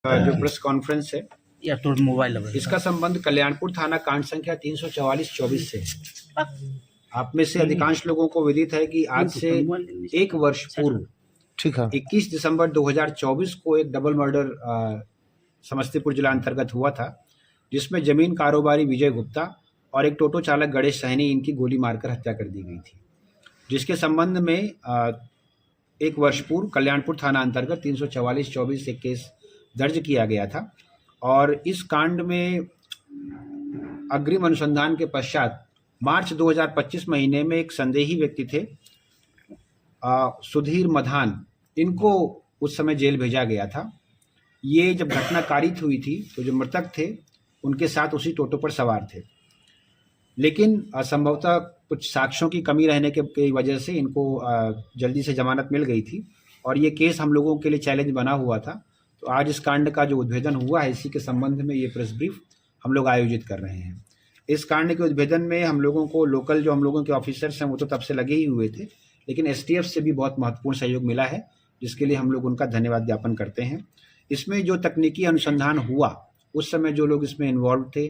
जो press conference है या तो मोबाइल इसका संबंध कल्याणपुर थाना कांड संख्या 344-24 से है। आप में से अधिकांश लोगों को विदित है कि आज से एक वर्ष पूर्व ठीक है 21 दिसंबर 2024 को एक डबल मर्डर समस्तीपुर जिला अंतर्गत हुआ था, जिसमें जमीन कारोबारी विजय गुप्ता और एक टोटो चालक गणेश सहनी इनकी गोली मारकर हत्या कर दी गई थी, जिसके संबंध में एक वर्ष पूर्व कल्याणपुर थाना अंतर्गत 344-24 एक केस दर्ज किया गया था। और इस कांड में अग्रिम अनुसंधान के पश्चात मार्च 2025 महीने में एक संदेही व्यक्ति थे सुधीर मधान, इनको उस समय जेल भेजा गया था। ये जब घटना कारित हुई थी तो जो मृतक थे उनके साथ उसी टोटो पर सवार थे, लेकिन संभवतः कुछ साक्ष्यों की कमी रहने की वजह से इनको जल्दी से जमानत मिल गई थी और ये केस हम लोगों के लिए चैलेंज बना हुआ था। तो आज इस कांड का जो उद्भेदन हुआ है, इसी के संबंध में ये प्रेस ब्रीफ हम लोग आयोजित कर रहे हैं। इस कांड के उद्भेदन में हम लोगों को लोकल जो हम लोगों के ऑफिसर्स हैं वो तो तब से लगे ही हुए थे, लेकिन एसटीएफ से भी बहुत महत्वपूर्ण सहयोग मिला है, जिसके लिए हम लोग उनका धन्यवाद ज्ञापन करते हैं। इसमें जो तकनीकी अनुसंधान हुआ उस समय जो लोग इसमें इन्वॉल्व थे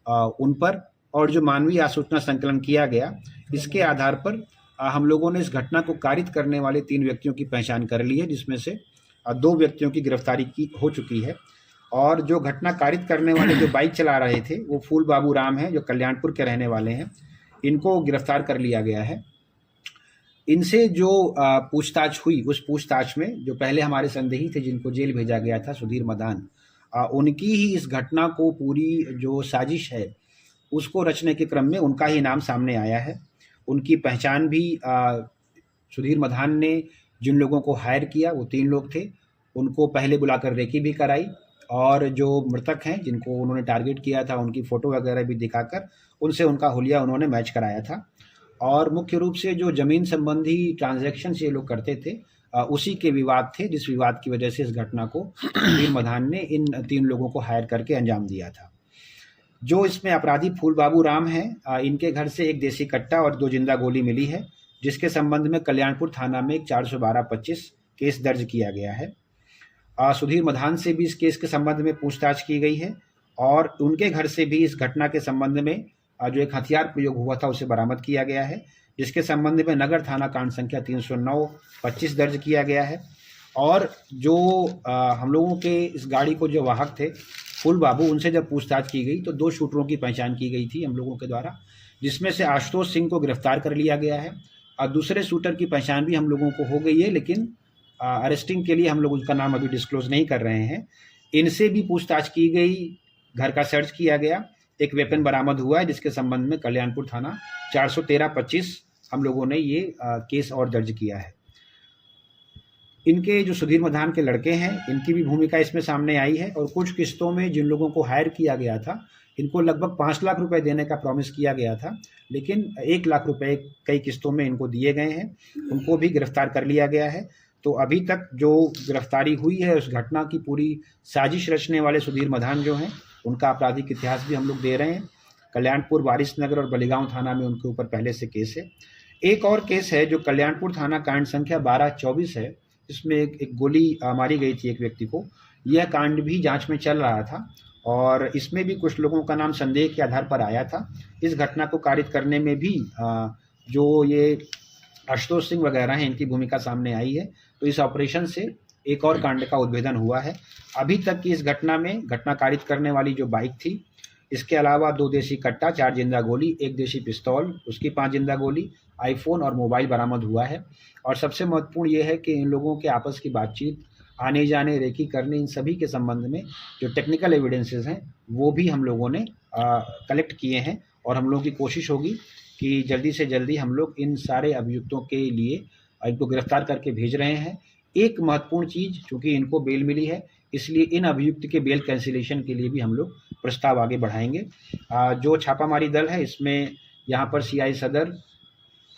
उन पर, और जो मानवीय आसूचना संकलन किया गया, इसके आधार पर हम लोगों ने इस घटना को कारित करने वाले 3 व्यक्तियों की पहचान कर ली है, जिसमें से 2 व्यक्तियों की गिरफ्तारी की हो चुकी है। और जो घटना कारित करने वाले जो बाइक चला रहे थे वो फूल बाबू राम हैं, जो कल्याणपुर के रहने वाले हैं, इनको गिरफ्तार कर लिया गया है। इनसे जो पूछताछ हुई, उस पूछताछ में जो पहले हमारे संदेही थे जिनको जेल भेजा गया था सुधीर मदान, उनकी ही इस घटना को पूरी जो साजिश है उसको रचने के क्रम में उनका ही नाम सामने आया है। उनकी पहचान भी सुधीर मधान ने जिन लोगों को हायर किया वो 3 लोग थे, उनको पहले बुलाकर रेकी भी कराई, और जो मृतक हैं जिनको उन्होंने टारगेट किया था उनकी फ़ोटो वगैरह भी दिखाकर उनसे उनका हुलिया उन्होंने मैच कराया था। और मुख्य रूप से जो ज़मीन संबंधी ट्रांजैक्शंस ये लोग करते थे उसी के विवाद थे, जिस विवाद की वजह से इस घटना को सुधीर मधान ने इन 3 लोगों को हायर करके अंजाम दिया था। जो इसमें अपराधी फूल बाबू राम हैं, इनके घर से एक देसी कट्टा और 2 जिंदा गोली मिली है, जिसके संबंध में कल्याणपुर थाना में एक 412-25 केस दर्ज किया गया है। सुधीर मधान से भी इस केस के संबंध में पूछताछ की गई है और उनके घर से भी इस घटना के संबंध में जो एक हथियार प्रयोग हुआ था उसे बरामद किया गया है, जिसके संबंध में नगर थाना कांड संख्या 309-25 दर्ज किया गया है। और जो हम लोगों के इस गाड़ी को जो वाहक थे फूल बाबू, उनसे जब पूछताछ की गई तो 2 शूटरों की पहचान की गई थी हम लोगों के द्वारा, जिसमें से आशुतोष सिंह को गिरफ्तार कर लिया गया है और दूसरे शूटर की पहचान भी हम लोगों को हो गई है, लेकिन अरेस्टिंग के लिए हम लोग उसका नाम अभी डिस्क्लोज नहीं कर रहे हैं। इनसे भी पूछताछ की गई, घर का सर्च किया गया, एक वेपन बरामद हुआ है, जिसके संबंध में कल्याणपुर थाना 413-25 हम लोगों ने ये केस और दर्ज किया है। इनके जो सुधीर मधान के लड़के हैं, इनकी भी भूमिका इसमें सामने आई है और कुछ किस्तों में जिन लोगों को हायर किया गया था इनको लगभग 5 लाख रुपए देने का प्रॉमिस किया गया था, लेकिन 1 लाख रुपए कई किस्तों में इनको दिए गए हैं, उनको भी गिरफ्तार कर लिया गया है। तो अभी तक जो गिरफ्तारी हुई है उस घटना की पूरी साजिश रचने वाले सुधीर मधान जो हैं, उनका आपराधिक इतिहास भी हम लोग दे रहे हैं। कल्याणपुर, वारिसनगर और बलिगांव थाना में उनके ऊपर पहले से केस है। एक और केस है जो कल्याणपुर थाना कांड संख्या 12-24 है, इसमें एक गोली मारी गई थी एक व्यक्ति को। यह कांड भी जांच में चल रहा था और इसमें भी कुछ लोगों का नाम संदेह के आधार पर आया था। इस घटना को कारित करने में भी जो ये आशुतोष सिंह वगैरह हैं, इनकी भूमिका सामने आई है। तो इस ऑपरेशन से एक और कांड का उद्भेदन हुआ है। अभी तक की इस घटना में घटना कारित करने वाली जो बाइक थी, इसके अलावा 2 देसी कट्टा, 4 जिंदा गोली, 1 देशी पिस्तौल, उसकी 5 जिंदा गोली, आईफोन और मोबाइल बरामद हुआ है। और सबसे महत्वपूर्ण ये है कि इन लोगों के आपस की बातचीत, आने जाने, रेकी करने, इन सभी के संबंध में जो टेक्निकल एविडेंसेस हैं वो भी हम लोगों ने कलेक्ट किए हैं और हम लोगों की कोशिश होगी कि जल्दी से जल्दी हम लोग इन सारे अभियुक्तों के लिए इनको गिरफ्तार करके भेज रहे हैं। एक महत्वपूर्ण चीज़, चूँकि इनको बेल मिली है, इसलिए इन अभियुक्त के बेल कैंसिलेशन के लिए भी हम लोग प्रस्ताव आगे बढ़ाएंगे। जो छापामारी दल है इसमें यहाँ पर सीआई सदर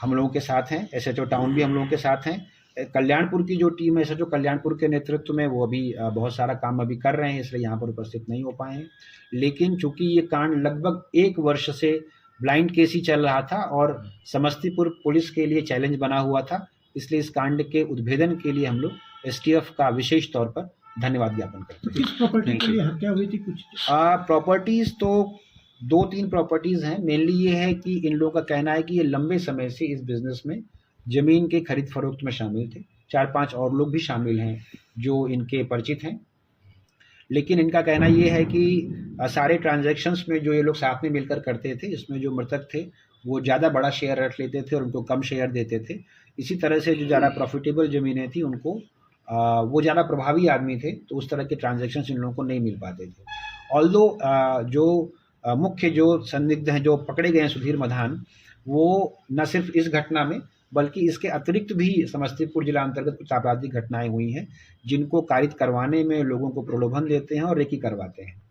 हम लोगों के साथ हैं, एसएचओ टाउन भी हम लोगों के साथ हैं। कल्याणपुर की जो टीम है, एसएचओ कल्याणपुर के नेतृत्व में, वो अभी बहुत सारा काम अभी कर रहे हैं, इसलिए यहाँ पर उपस्थित नहीं हो पाए हैं। लेकिन चूँकि ये कांड लगभग 1 वर्ष से ब्लाइंड केस ही चल रहा था और समस्तीपुर पुलिस के लिए चैलेंज बना हुआ था, इसलिए इस कांड के उद्भेदन के लिए हम लोग एसटीएफ का विशेष तौर पर धन्यवाद ज्ञापन करते हैं। किस प्रॉपर्टी के लिए हत्या हुई थी कुछ? प्रॉपर्टीज़ तो 2-3 प्रॉपर्टीज़ हैं। मेनली ये है कि इन लोगों का कहना है कि ये लंबे समय से इस बिज़नेस में ज़मीन के खरीद फरोख्त में शामिल थे। 4-5 और लोग भी शामिल हैं जो इनके परिचित हैं। लेकिन इनका कहना ये है कि सारे ट्रांजैक्शंस में जो ये लोग साथ में मिलकर करते थे, इसमें जो मृतक थे वो ज़्यादा बड़ा शेयर रख लेते थे और उनको कम शेयर देते थे। इसी तरह से जो ज़्यादा प्रॉफिटेबल ज़मीनें थी उनको वो ज़्यादा प्रभावी आदमी थे, तो उस तरह के ट्रांजैक्शंस इन लोगों को नहीं मिल पाते थे। ऑल्दो जो मुख्य जो संदिग्ध हैं जो पकड़े गए हैं सुधीर मधान, वो न सिर्फ इस घटना में बल्कि इसके अतिरिक्त भी समस्तीपुर जिला अंतर्गत कुछ आपराधिक घटनाएं हुई हैं जिनको कारित करवाने में लोगों को प्रलोभन देते हैं और रेकी करवाते हैं।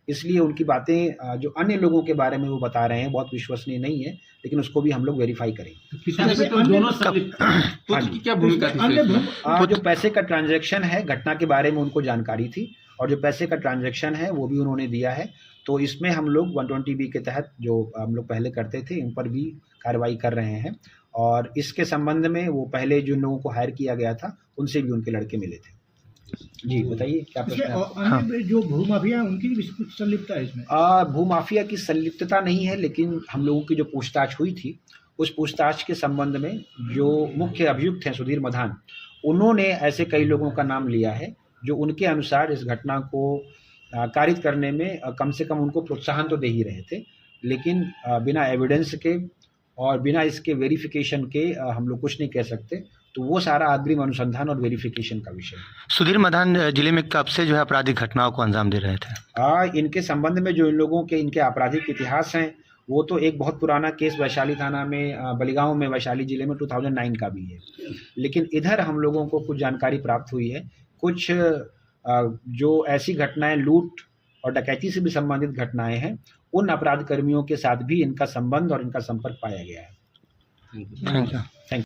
इसलिए उनकी बातें जो अन्य लोगों के बारे में वो बता रहे हैं बहुत विश्वसनीय नहीं है, लेकिन उसको भी हम लोग वेरीफाई करेंगे। दोनों की क्या भूमिका थी? जो पैसे का ट्रांजैक्शन है घटना के बारे में उनको जानकारी थी और जो पैसे का ट्रांजैक्शन है वो भी उन्होंने दिया है। तो इसमें हम लोग 120B के तहत जो हम लोग पहले करते थे इन पर भी कार्रवाई कर रहे हैं और इसके संबंध में वो पहले जिन लोगों को हायर किया गया था उनसे भी उनके लड़के मिले थे। जी बताइए क्या प्रश्न है? अन्य जो भूमाफिया है उनकी भी कुछ संलिप्तता है इसमें? भूमाफिया की संलिप्तता नहीं है, लेकिन हम लोगों की जो पूछताछ हुई थी उस पूछताछ के संबंध में जो मुख्य अभियुक्त हैं सुधीर मधान, उन्होंने ऐसे कई लोगों का नाम लिया है जो उनके अनुसार इस घटना को कारित करने में कम से कम उनको प्रोत्साहन तो दे ही रहे थे, लेकिन बिना एविडेंस के और बिना इसके वेरिफिकेशन के हम लोग कुछ नहीं कह सकते। तो वो सारा अग्रिम अनुसंधान और वेरिफिकेशन का विषय है। सुधीर मधान जिले में कब से जो है आपराधिक घटनाओं को अंजाम दे रहे थे? इनके संबंध में जो इन लोगों के इनके आपराधिक इतिहास हैं वो तो एक बहुत पुराना केस वैशाली थाना में बलिगांव में वैशाली जिले में 2009 का भी है। लेकिन इधर हम लोगों को कुछ जानकारी प्राप्त हुई है, कुछ जो ऐसी घटनाएं लूट और डकैती से भी संबंधित घटनाएं हैं उन अपराध कर्मियों के साथ भी इनका संबंध और इनका संपर्क पाया गया है। Thank you.